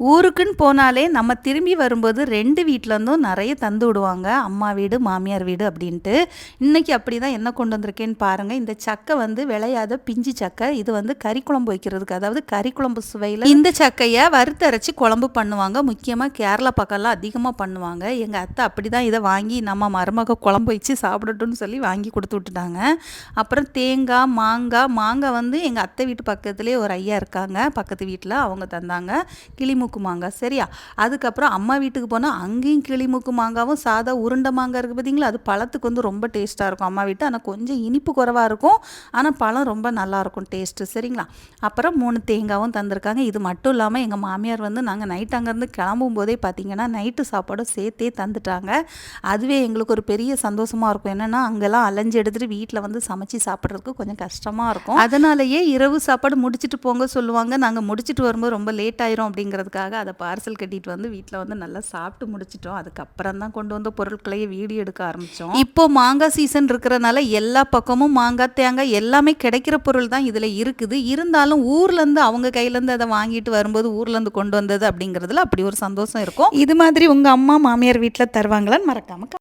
ஊருக்குன்னு போனாலே நம்ம திரும்பி வரும்போது 2 வீட்லேருந்தும் நிறைய தந்து விடுவாங்க. அம்மா வீடு, மாமியார் வீடு அப்படின்ட்டு. இன்றைக்கி அப்படி தான் என்ன கொண்டு வந்திருக்கேன்னு பாருங்கள். இந்த சக்கை வந்து விளையாத பிஞ்சு சக்கை. இது வந்து கறி குழம்பு வைக்கிறதுக்கு, அதாவது கறி குழம்பு சுவையில் இந்த சக்கையை வறுத்தரைச்சி குழம்பு பண்ணுவாங்க. முக்கியமாக கேரளா பக்கம்லாம் அதிகமாக பண்ணுவாங்க. எங்கள் அத்தை அப்படி தான் இதை வாங்கி நம்ம மருமக குழம்பு வச்சு சாப்பிடட்டும்னு சொல்லி வாங்கி கொடுத்து விட்டுட்டாங்க. அப்புறம் தேங்காய், மாங்காய் வந்து எங்கள் அத்தை வீட்டு பக்கத்துலேயே ஒரு ஐயா இருக்காங்க, பக்கத்து வீட்டில், அவங்க தந்தாங்க கிளிமூக்கு மாங்காய். சரியா, அதுக்கப்புறம் அம்மா வீட்டுக்கு போனால் அங்கேயும் கிளிமூக்கு மாங்காவும் சாதா உருண்டை மாங்காய் இருக்குது பார்த்தீங்களா, அது பழத்துக்கு வந்து ரொம்ப டேஸ்ட்டாக இருக்கும் அம்மா வீட்டு. ஆனால் கொஞ்சம் இனிப்பு குறைவாக இருக்கும், ஆனால் பழம் ரொம்ப நல்லாயிருக்கும் டேஸ்ட்டு. சரிங்களா, அப்புறம் 3 தேங்காவும் தந்திருக்காங்க. இது மட்டும் இல்லாமல் எங்கள் மாமியார் வந்து நாங்கள் நைட் அங்கேருந்து கிளம்பும் போதே பார்த்தீங்கன்னா நைட்டு சாப்பாடும் சேர்த்தே தந்துட்டாங்க. அதுவே எங்களுக்கு ஒரு பெரிய சந்தோஷமாக இருக்கும். என்னென்னா அங்கெல்லாம் அலைஞ்சு எடுத்துகிட்டு வீட்டில் வந்து சமைச்சு சாப்பிட்றதுக்கு கொஞ்சம் கஷ்டமாக இருக்கும். அதனாலேயே இரவு சாப்பாடு முடிச்சுட்டு போங்க சொல்லுவாங்க. நாங்கள் முடிச்சுட்டு வரும்போது ரொம்ப லேட் ஆயிரும் அப்படிங்கிறதுக்காக அதை பார்சல் கட்டிட்டு வந்து வீட்டில் வந்து நல்லா சாப்பிட்டு முடிச்சிட்டோம். அதுக்கப்புறம் தான் கொண்டு வந்த பொருட்களையே வீடியோ எடுக்க ஆரம்பித்தோம். இப்போ மாங்காய் சீசன் இருக்கிறனால எல்லா பக்கமும் மாங்காய், தேங்காய் எல்லாமே கிடைக்கிற பொருள் தான் இதில் இருக்குது. இருந்தாலும் ஊர்லேருந்து அவங்க கையிலேருந்து அதை வாங்கிட்டு வரும்போது ஊர்லேருந்து கொண்டு வந்தது அப்படிங்கிறதுல அப்படி ஒரு சந்தோஷம் இருக்கும். இது மாதிரி உங்கள் அம்மா மாமியார் வீட்டில் தருவாங்களான்னு மறக்காமல்